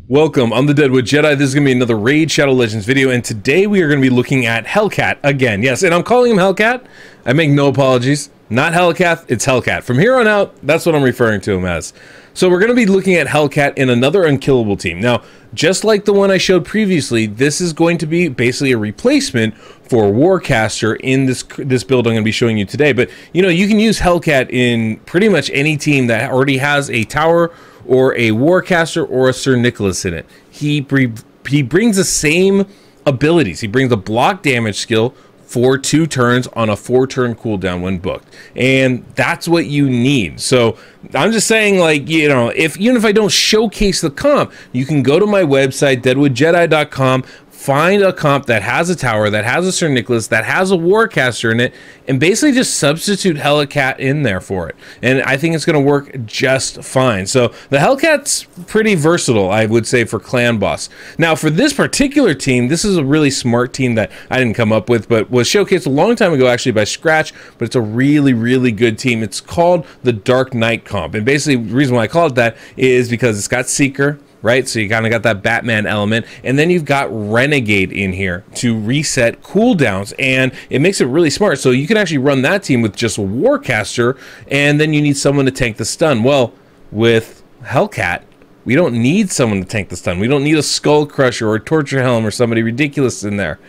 Welcome, I'm the Deadwood Jedi. This is going to be another Raid Shadow Legends video, and today we are going to be looking at Hellcat again. Yes, and I'm calling him Hellcat. I make no apologies. Not Helicath, it's Hellcat. From here on out, that's what I'm referring to him as. So we're going to be looking at Hellcat in another unkillable team. Now, just like the one I showed previously, this is going to be basically a replacement for Warcaster in this build I'm going to be showing you today. But, you know, you can use Hellcat in pretty much any team that already has a tower or a Warcaster or a Sir Nicholas in it. He brings the same abilities. He brings a block damage skill for 2 turns on a 4-turn cooldown when booked, and that's what you need. So I'm just saying, like, you know, even if I don't showcase the comp, you can go to my website deadwoodjedi.com, find a comp that has a tower, that has a Sir Nicholas, that has a Warcaster in it, and basically just substitute Helicat in there for it. And I think it's going to work just fine. So the Hellcat's pretty versatile, I would say, for clan boss. Now, for this particular team, this is a really smart team that I didn't come up with, but was showcased a long time ago, actually, by Scratch, but it's a really, really good team. It's called the Dark Knight comp. And basically, the reason why I call it that is because it's got Seeker, right? So you kind of got that Batman element, and then you've got Renegade in here to reset cooldowns, and it makes it really smart. So you can actually run that team with just a Warcaster, and then you need someone to tank the stun. Well, with Hellcat, we don't need someone to tank the stun. We don't need a Skull Crusher or a Torture Helm or somebody ridiculous in there.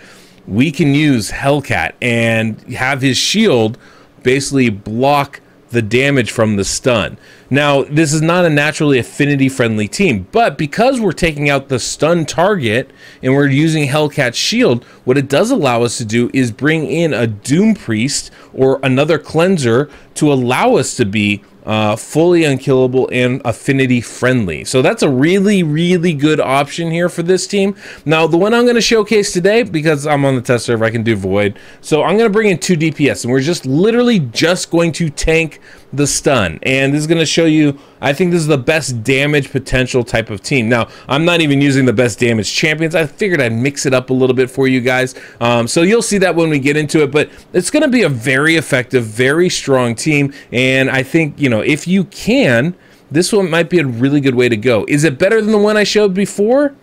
We can use Hellcat and have his shield basically block the damage from the stun. Now, this is not a naturally affinity-friendly team, but because we're taking out the stun target and we're using Hellcat's shield, what it does allow us to do is bring in a Doom Priest or another cleanser to allow us to be fully unkillable and affinity friendly. So that's a really, really good option here for this team. Now, the one I'm going to showcase today, because I'm on the test server, I can do Void. So I'm going to bring in 2 DPS, and we're just literally just going to tank the stun. And this is going to show you, I think this is the best damage potential type of team. Now, I'm not even using the best damage champions. I figured I'd mix it up a little bit for you guys. So you'll see that when we get into it, but it's going to be a very effective, very strong team. And I think, you know, if you can, this one might be a really good way to go. Is it better than the one I showed before?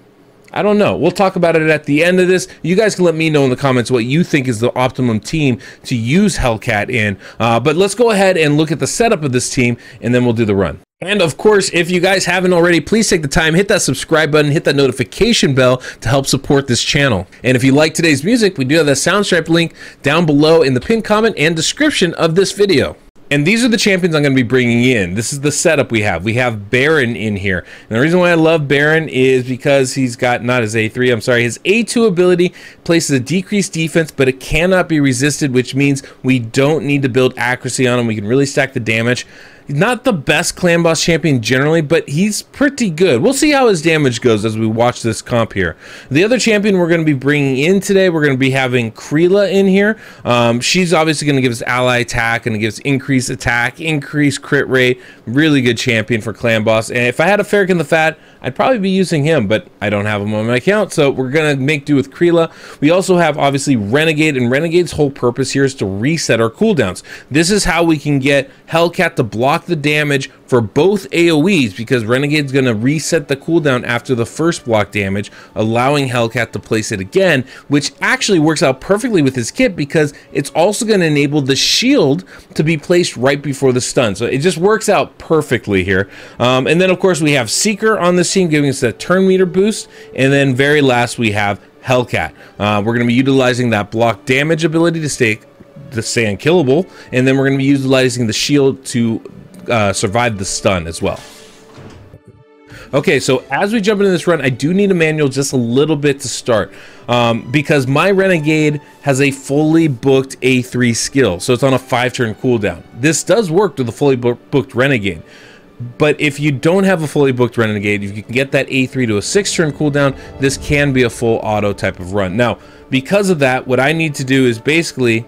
I don't know. We'll talk about it at the end of this. You guys can let me know in the comments what you think is the optimum team to use Hellcat in. But let's go ahead and look at the setup of this team, and then we'll do the run. And of course, if you guys haven't already, please take the time, hit that subscribe button, hit that notification bell to help support this channel. And if you like today's music, we do have the Soundstripe link down below in the pinned comment and description of this video. And these are the champions I'm going to be bringing in. This is the setup we have. We have Baron in here. And the reason why I love Baron is because he's got, not his A3, I'm sorry, his A2 ability places a decreased defense, but it cannot be resisted, which means we don't need to build accuracy on him. We can really stack the damage. He's not the best clan boss champion generally, but he's pretty good. We'll see how his damage goes as we watch this comp here. The other champion we're going to be bringing in today, we're going to be having Kreela in here. She's obviously going to give us ally attack and it gives increased attack, increased crit rate. Really good champion for clan boss. And if I had a Farrakhan the Fat, I'd probably be using him, but I don't have him on my account, so we're going to make do with Kreela. We also have, obviously, Renegade, and Renegade's whole purpose here is to reset our cooldowns. This is how we can get Hellcat to block the damage for both AoEs, because Renegade's going to reset the cooldown after the first block damage, allowing Hellcat to place it again, which actually works out perfectly with his kit because it's also going to enable the shield to be placed right before the stun. So it just works out perfectly here. And then, of course, we have Seeker on this team, giving us that turn meter boost. And then very last, we have Hellcat. We're going to be utilizing that block damage ability to stay unkillable, and then we're going to be utilizing the shield to survive the stun as well. Okay, so as we jump into this run, I do need a manual just a little bit to start, because my Renegade has a fully booked A3 skill, so it's on a 5-turn cooldown. This does work with a fully booked Renegade, but if you don't have a fully booked Renegade, if you can get that A3 to a 6-turn cooldown, this can be a full auto type of run. Now, because of that, what I need to do is basically,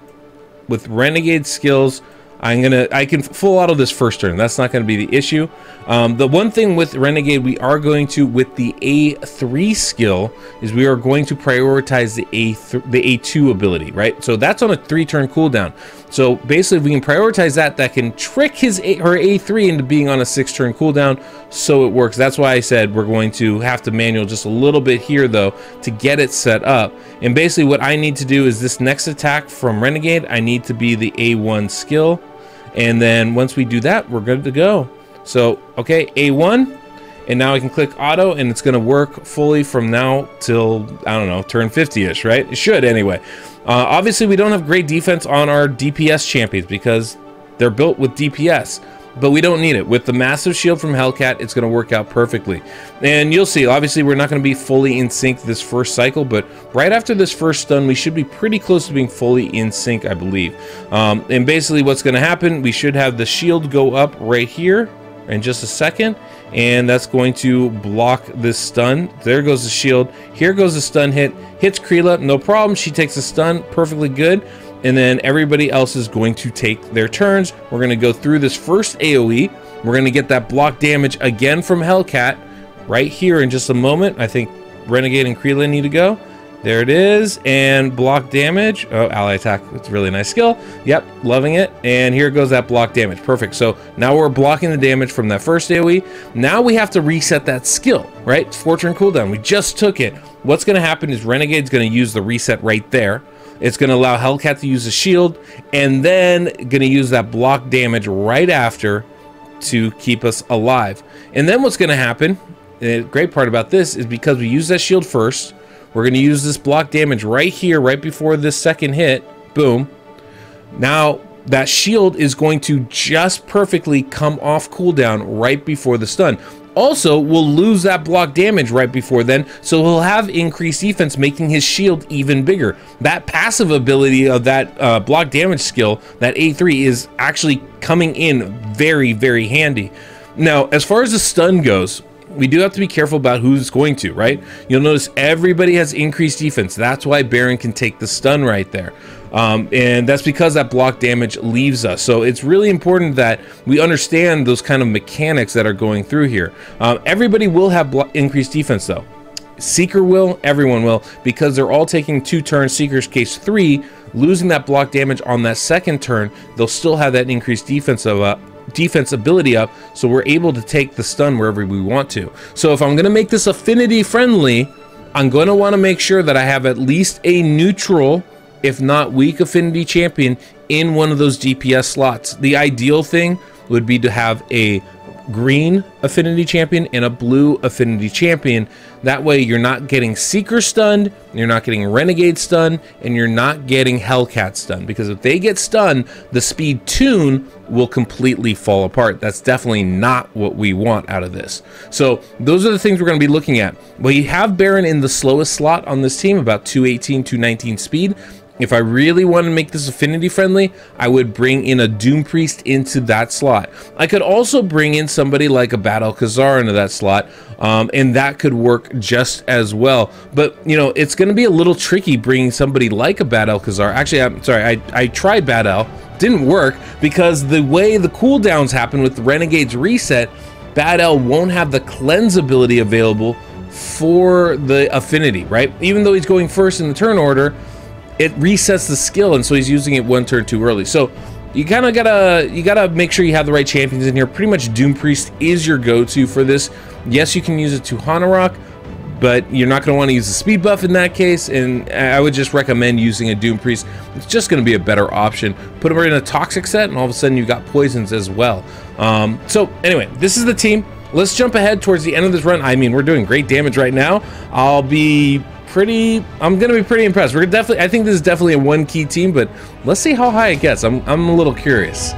with Renegade skills, I can full auto this first turn. That's not gonna be the issue. The one thing with Renegade, we are going to, with the A3 skill, is we are going to prioritize the A2 ability, right? So that's on a 3-turn cooldown. So basically, if we can prioritize that, that can trick her A3 into being on a 6-turn cooldown, so it works. That's why I said we're going to have to manual just a little bit here, though, to get it set up. And basically, what I need to do is this next attack from Renegade, I need to be the A1 skill. And then once we do that, we're good to go. So, okay, A1, and now I can click auto, and it's gonna work fully from now till, I don't know, turn 50-ish, right? It should anyway. Obviously, we don't have great defense on our DPS champions because they're built with DPS, but we don't need it. With the massive shield from Hellcat, it's gonna work out perfectly. And you'll see, obviously, we're not gonna be fully in sync this first cycle, but right after this first stun, we should be pretty close to being fully in sync, I believe. And basically what's gonna happen, we should have the shield go up right here in just a second, and that's going to block this stun. There goes the shield. Here goes the stun hit. Hits Kreela, no problem. She takes a stun, perfectly good. And then everybody else is going to take their turns. We're going to go through this first AoE. We're going to get that block damage again from Hellcat right here in just a moment. I think Renegade and Kreela need to go. There it is, and block damage. Oh, ally attack, it's a really nice skill. Yep, loving it. And here goes that block damage, perfect. So now we're blocking the damage from that first AoE. Now we have to reset that skill, right? 4-turn cooldown, we just took it. What's gonna happen is Renegade's gonna use the reset right there. It's gonna allow Hellcat to use the shield, and then gonna use that block damage right after to keep us alive. And then what's gonna happen, the great part about this is because we use that shield first, we're going to use this block damage right here, right before this second hit. Boom. Now, that shield is going to just perfectly come off cooldown right before the stun. Also, we'll lose that block damage right before then, so he'll have increased defense, making his shield even bigger. That passive ability of that block damage skill, that A3, is actually coming in very, very handy. Now, as far as the stun goes, we do have to be careful about who's going to, right? You'll notice everybody has increased defense. That's why Baron can take the stun right there. And that's because that block damage leaves us. So it's really important that we understand those kind of mechanics that are going through here. Everybody will have increased defense though. Seeker will, everyone will, because they're all taking 2 turns, Seeker's case 3, losing that block damage on that second turn, they'll still have that increased defense ability up, so we're able to take the stun wherever we want to. So if I'm going to make this affinity friendly, I'm going to want to make sure that I have at least a neutral, if not weak, affinity champion in one of those DPS slots. The ideal thing would be to have a green affinity champion and a blue affinity champion. That way you're not getting Seeker stunned, you're not getting Renegade stunned, and you're not getting Hellcat stunned, because if they get stunned, the speed tune will completely fall apart. That's definitely not what we want out of this. So those are the things we're going to be looking at. We have Baron in the slowest slot on this team, about 218, 219 speed. If I really want to make this affinity friendly, I would bring in a Doom Priest into that slot. I could also bring in somebody like a Bad Alcazar into that slot, and that could work just as well. But, you know, it's going to be a little tricky bringing somebody like a Bad Alcazar. Actually, I'm sorry, I tried Bad Al. Didn't work because the way the cooldowns happen with the Renegade's reset, Bad Al won't have the cleanse ability available for the affinity, right? Even though he's going first in the turn order, it resets the skill, and so he's using it 1 turn too early. So you kind of gotta make sure you have the right champions in here. Pretty much Doom Priest is your go-to for this. Yes, you can use it to Hanorok, but you're not going to want to use the speed buff in that case, and I would just recommend using a Doom Priest. It's just going to be a better option. Put her in a toxic set, and all of a sudden you've got poisons as well. So anyway, this is the team. Let's jump ahead towards the end of this run. I mean, we're doing great damage right now. I'm gonna be pretty impressed. I think this is definitely a 1 key team, but let's see how high it gets. I'm a little curious.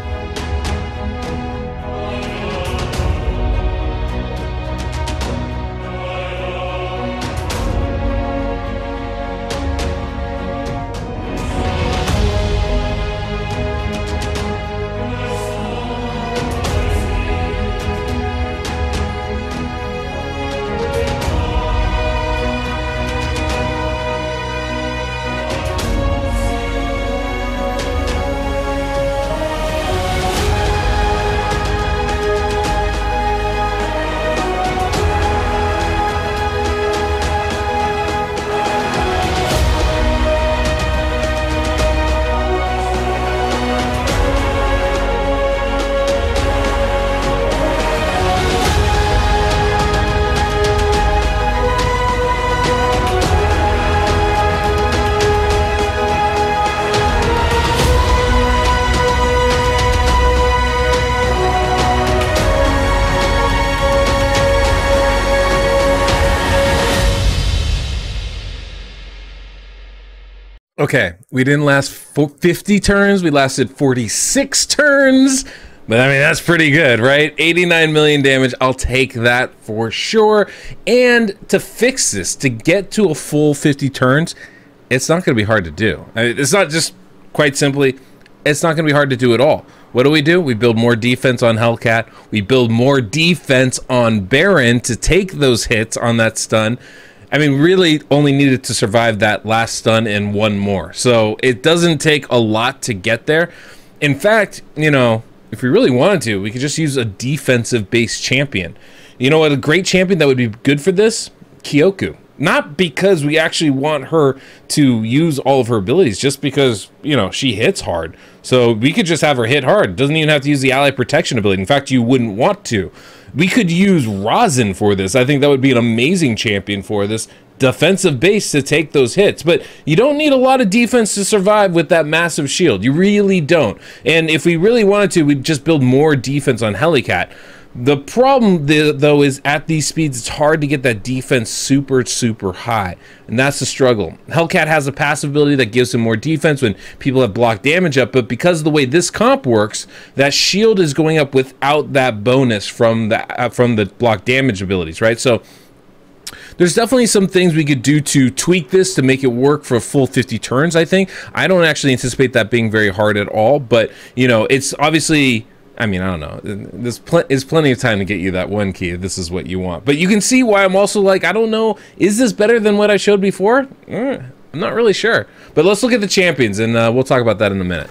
Okay, we didn't last 50 turns. We lasted 46 turns. But I mean, that's pretty good, right? 89 million damage. I'll take that for sure. And to fix this, to get to a full 50 turns, it's not going to be hard to do. I mean, it's not just quite simply, it's not going to be hard to do at all. What do? We build more defense on Hellcat. We build more defense on Baron to take those hits on that stun. I mean, really only needed to survive that last stun and one more. So it doesn't take a lot to get there. In fact, you know, if we really wanted to, we could just use a defensive-based champion. You know what? A great champion that would be good for this? Kyoku. Not because we actually want her to use all of her abilities, just because, you know, she hits hard. So we could just have her hit hard. Doesn't even have to use the ally protection ability. In fact, you wouldn't want to. We could use Rosin for this. I think that would be an amazing champion for this. Defensive base to take those hits. But you don't need a lot of defense to survive with that massive shield. You really don't. And if we really wanted to, we'd just build more defense on Helicat. The problem, though, is at these speeds, it's hard to get that defense super, super high. And that's the struggle. Hellcat has a passive ability that gives him more defense when people have block damage up, but because of the way this comp works, that shield is going up without that bonus from the block damage abilities, right? So there's definitely some things we could do to tweak this to make it work for a full 50 turns, I think. I don't actually anticipate that being very hard at all, but, you know, it's obviously... I mean, I don't know. There's plenty of time to get you that one key if this is what you want. But you can see why I'm also like, I don't know, is this better than what I showed before? I'm not really sure. But let's look at the champions, and we'll talk about that in a minute.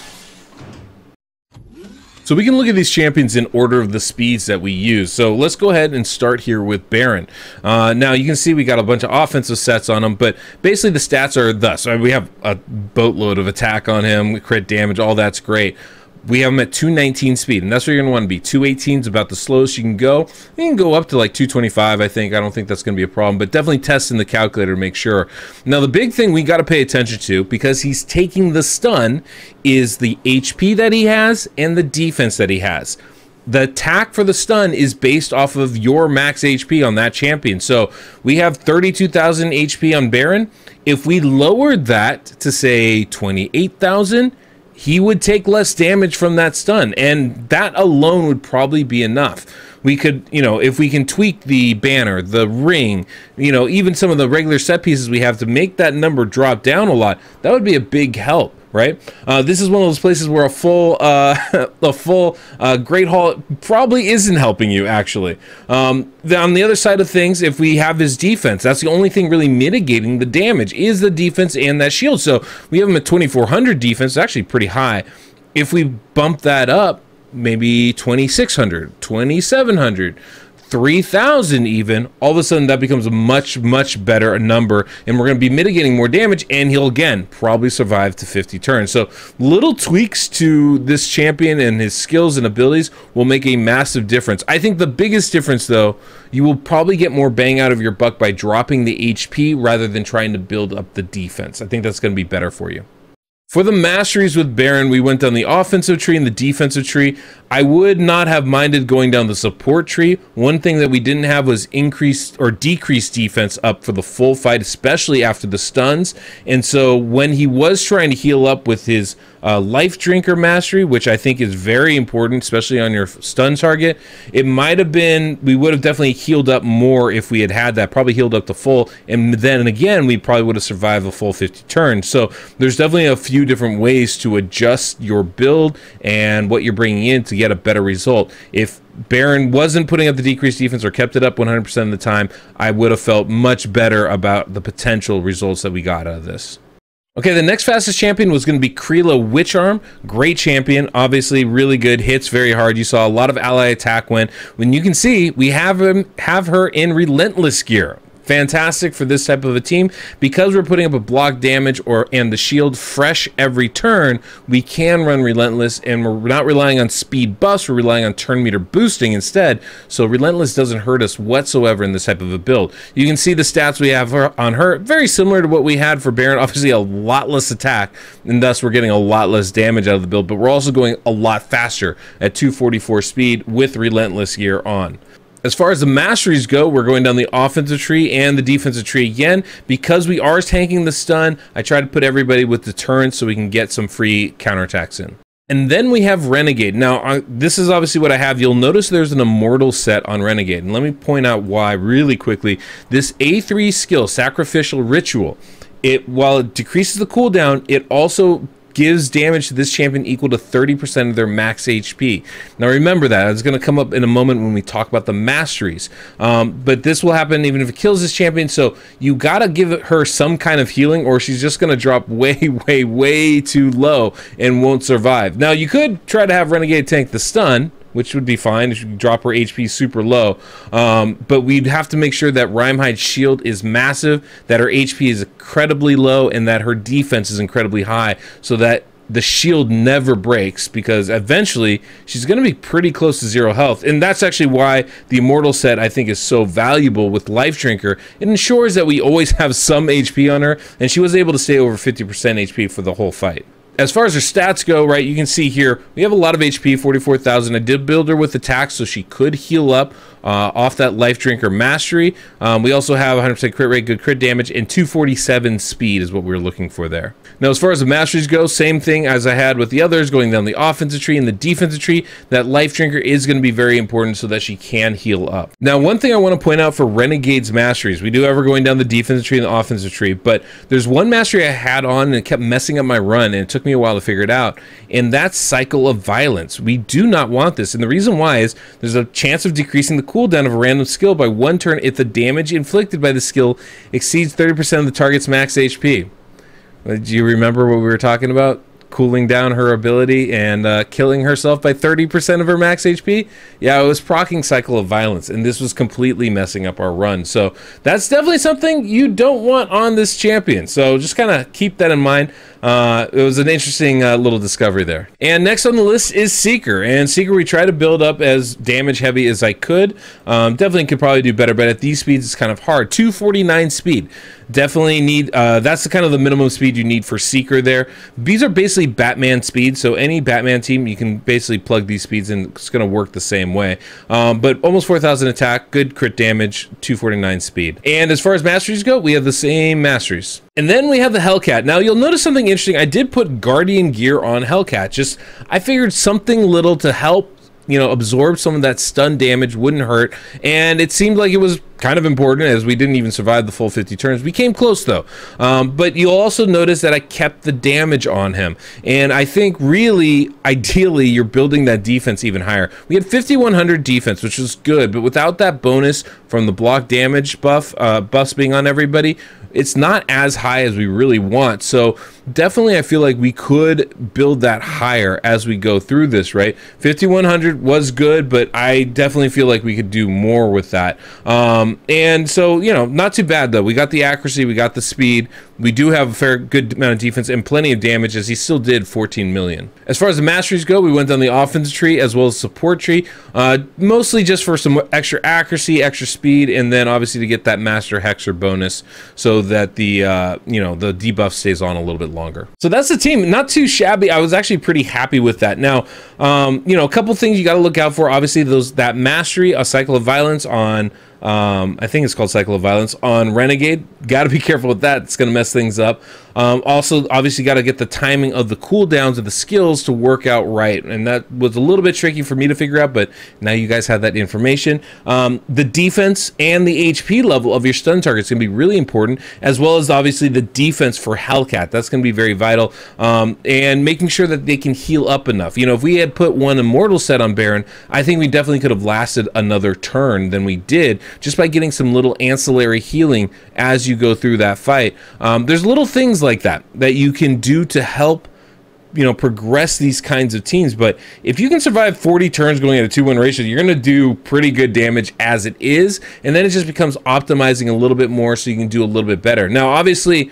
So we can look at these champions in order of the speeds that we use. So let's go ahead and start here with Baron. Now you can see we got a bunch of offensive sets on him, but basically the stats are thus. We have a boatload of attack on him, crit damage, all that's great. We have them at 219 speed, and that's where you're going to want to be. 218 is about the slowest you can go. You can go up to like 225, I think. I don't think that's going to be a problem, but definitely test in the calculator to make sure. Now, the big thing we got to pay attention to, because he's taking the stun, is the HP that he has and the defense that he has. The attack for the stun is based off of your max HP on that champion. So we have 32,000 HP on Baron. If we lowered that to, say, 28,000, he would take less damage from that stun, and that alone would probably be enough. We could, you know, if we can tweak the banner, the ring, you know, even some of the regular set pieces we have to make that number drop down a lot, that would be a big help, right? This is one of those places where a full Great Hall probably isn't helping you, actually. On the other side of things, if we have his defense, that's the only thing really mitigating the damage, is the defense and that shield. So we have him at 2,400 defense, actually pretty high. If we bump that up, maybe 2,600, 2,700, 3,000 even, all of a sudden that becomes a much better number, and we're going to be mitigating more damage, and he'll again probably survive to 50 turns. So little tweaks to this champion and his skills and abilities will make a massive difference. I think the biggest difference, though, you will probably get more bang out of your buck by dropping the HP rather than trying to build up the defense. I think that's going to be better for you. For the masteries with Baron, we went down the offensive tree and the defensive tree. I would not have minded going down the support tree. One thing that we didn't have was increased or decreased defense up for the full fight, especially after the stuns. And so when he was trying to heal up with his life drinker mastery, which I think is very important, especially on your stun target, it might have been, we would have definitely healed up more if we had had that, probably healed up to full, and then again we probably would have survived the full 50 turns. So there's definitely a few different ways to adjust your build and what you're bringing in to get a better result. If Baron wasn't putting up the decreased defense or kept it up 100% of the time, I would have felt much better about the potential results that we got out of this. Okay, the next fastest champion was going to be Kreela Witcharm. Great champion, obviously really good, hits very hard. You saw a lot of ally attack when you can see we have her in Relentless gear. Fantastic for this type of a team. Because we're putting up a block damage and the shield fresh every turn, we can run Relentless, and we're not relying on speed buffs, we're relying on turn meter boosting instead. So Relentless doesn't hurt us whatsoever in this type of a build. You can see the stats we have on her, very similar to what we had for Baron. Obviously a lot less attack, and thus we're getting a lot less damage out of the build, but we're also going a lot faster at 244 speed with Relentless gear on. As far as the masteries go, we're going down the offensive tree and the defensive tree again. Because we are tanking the stun, I try to put everybody with deterrence so we can get some free counterattacks in. And then we have Renegade. Now, this is obviously what I have. You'll notice there's an Immortal set on Renegade. And let me point out why really quickly. This A3 skill, Sacrificial Ritual, while it decreases the cooldown, it also gives damage to this champion equal to 30% of their max HP. Now remember that. It's going to come up in a moment when we talk about the masteries. But this will happen even if it kills this champion, so you got to give her some kind of healing or she's just going to drop way too low and won't survive. Now you could try to have Renegade tank the stun, which would be fine if you drop her HP super low. But we'd have to make sure that Rhymehide's shield is massive, that her HP is incredibly low, and that her defense is incredibly high so that the shield never breaks, because eventually she's going to be pretty close to 0 health. And that's actually why the Immortal set I think is so valuable with Life Drinker. It ensures that we always have some HP on her, and she was able to stay over 50% HP for the whole fight. As far as her stats go, right, you can see here, we have a lot of HP, 44,000. I did build her with attack so she could heal up off that Life Drinker mastery. We also have 100% crit rate, good crit damage, and 247 speed is what we were looking for there. Now, as far as the masteries go, same thing as I had with the others, going down the offensive tree and the defensive tree. That Life Drinker is going to be very important so that she can heal up. Now, one thing I want to point out for Renegade's masteries, we do have her going down the defensive tree and the offensive tree, but there's one mastery I had on and it kept messing up my run, and it took me a while to figure it out, and that's Cycle of Violence. We do not want this, and the reason why is there's a chance of decreasing the cooldown of a random skill by 1 turn if the damage inflicted by the skill exceeds 30% of the target's max HP. Do you remember what we were talking about? Cooling down her ability and killing herself by 30% of her max HP? Yeah, it was proccing Cycle of Violence, and this was completely messing up our run. So that's definitely something you don't want on this champion. So just kind of keep that in mind. It was an interesting little discovery there. And next on the list is Seeker. And Seeker we try to build up as damage heavy as I could. Definitely could probably do better, but at these speeds it's kind of hard. 249 speed. Definitely need, that's the kind of the minimum speed you need for Seeker there. These are basically Batman speeds, so any Batman team, you can basically plug these speeds and it's going to work the same way. But almost 4,000 attack, good crit damage, 249 speed. And as far as masteries go, we have the same masteries. And then we have the Hellcat. Now you'll notice something interesting. I did put Guardian gear on Hellcat. Just, I figured something little to help, you know, absorb some of that stun damage wouldn't hurt, and it seemed like it was kind of important as we didn't even survive the full 50 turns. We came close though. But you'll also notice that I kept the damage on him, and I think really ideally you're building that defense even higher. We had 5100 defense, which was good, but without that bonus from the block damage buffs being on everybody, it's not as high as we really want. So definitely I feel like we could build that higher as we go through this, right? 5100 was good, but I definitely feel like we could do more with that. And so, you know, not too bad though. We got the accuracy, we got the speed, we do have a fair good amount of defense and plenty of damage, as he still did 14 million. As far as the masteries go, we went down the offensive tree as well as support tree, mostly just for some extra accuracy, extra speed, and then obviously to get that master hexer bonus so that the you know, the debuff stays on a little bit longer. So that's the team. Not too shabby. I was actually pretty happy with that. Now, you know, a couple things you got to look out for. Obviously, that mastery, a Cycle of Violence on I think it's called Cycle of Violence on Renegade. Got to be careful with that. It's going to mess things up. Also, obviously, got to get the timing of the cooldowns of the skills to work out right. And that was a little bit tricky for me to figure out, but now you guys have that information. The defense and the HP level of your stun target is going to be really important, as well as obviously the defense for Hellcat. That's going to be very vital. And making sure that they can heal up enough. You know, if we had put one Immortal set on Baron, I think we definitely could have lasted another turn than we did, just by getting some little ancillary healing as you go through that fight. There's little things like that you can do to help, you know, progress these kinds of teams. But if you can survive 40 turns going at a 2-1 ratio, you're going to do pretty good damage as it is, and then it just becomes optimizing a little bit more so you can do a little bit better. Now, obviously,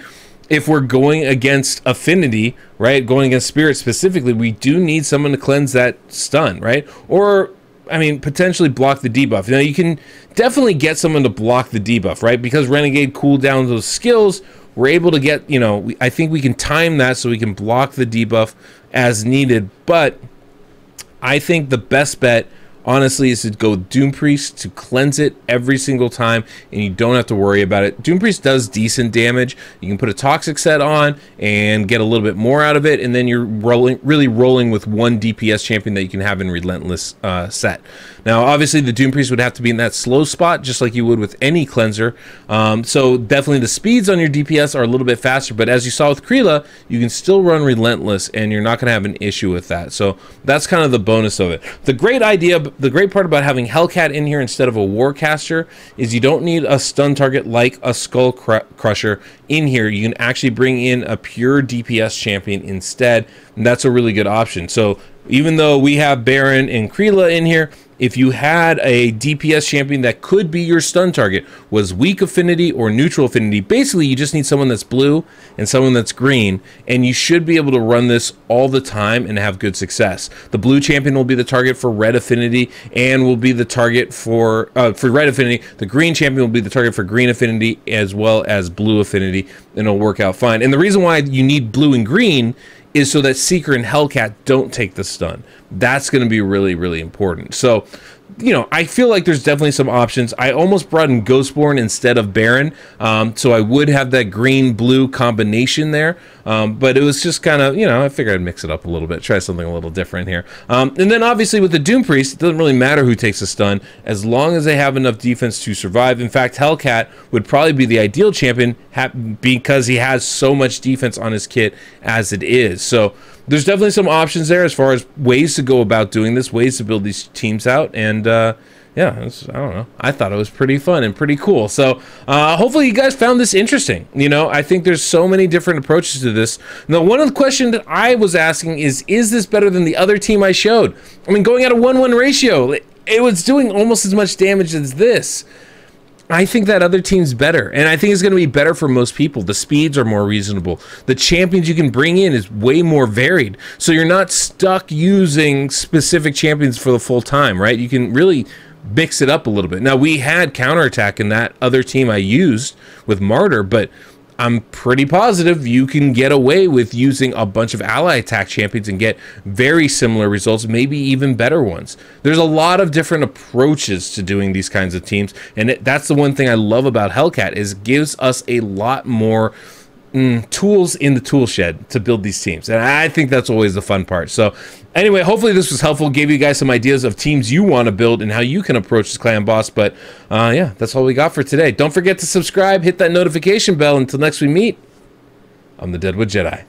if we're going against Affinity, right, going against Spirit specifically, we do need someone to cleanse that stun, right? Or, I mean, potentially block the debuff. Now, you can definitely get someone to block the debuff, right? Because Renegade cooled down those skills, we're able to get, you know, I think we can time that so we can block the debuff as needed. But I think the best bet honestly is to go Doom Priest to cleanse it every single time, and you don't have to worry about it. Doom Priest does decent damage. You can put a Toxic set on and get a little bit more out of it, and then you're really rolling with one DPS champion that you can have in Relentless set. Now, obviously, the Doom Priest would have to be in that slow spot, just like you would with any cleanser. So definitely the speeds on your DPS are a little bit faster, but as you saw with Krila, you can still run Relentless, and you're not going to have an issue with that. So that's kind of the bonus of it. The great part about having Hellcat in here instead of a Warcaster is you don't need a stun target like a Skull Crusher in here. You can actually bring in a pure DPS champion instead, and that's a really good option. So even though we have Baron and Krila in here, if you had a DPS champion that could be your stun target, was weak affinity or neutral affinity, basically you just need someone that's blue and someone that's green, and you should be able to run this all the time and have good success. The blue champion will be the target for red affinity and will be the target for red affinity. The green champion will be the target for green affinity as well as blue affinity, and it'll work out fine. And the reason why you need blue and green is so that Seeker and Hellcat don't take the stun. That's going to be really, really important. So, you know, I feel like there's definitely some options. I almost brought in Ghostborn instead of Baron, so I would have that green-blue combination there, but it was just kind of, you know, I figured I'd mix it up a little bit, try something a little different here. And then obviously with the Doom Priest, it doesn't really matter who takes a stun, as long as they have enough defense to survive. In fact, Hellcat would probably be the ideal champion because he has so much defense on his kit as it is. So there's definitely some options there as far as ways to go about doing this, ways to build these teams out, and yeah, I don't know. I thought it was pretty fun and pretty cool. So hopefully you guys found this interesting. You know, I think there's so many different approaches to this. Now, one of the questions that I was asking is this better than the other team I showed? I mean, going at a 1-1 ratio, it was doing almost as much damage as this. I think that other team's better, and I think it's going to be better for most people. The speeds are more reasonable. The champions you can bring in is way more varied, so you're not stuck using specific champions for the full time, right? You can really mix it up a little bit. Now, we had counterattack in that other team I used with Martyr, but I'm pretty positive you can get away with using a bunch of ally attack champions and get very similar results, maybe even better ones. There's a lot of different approaches to doing these kinds of teams, and that's the one thing I love about Hellcat, is it gives us a lot more tools in the tool shed to build these teams, and I think that's always the fun part. So anyway, hopefully this was helpful, gave you guys some ideas of teams you want to build and how you can approach this clan boss. But yeah, that's all we got for today. Don't forget to subscribe, hit that notification bell. Until next we meet, I'm the Deadwood Jedi.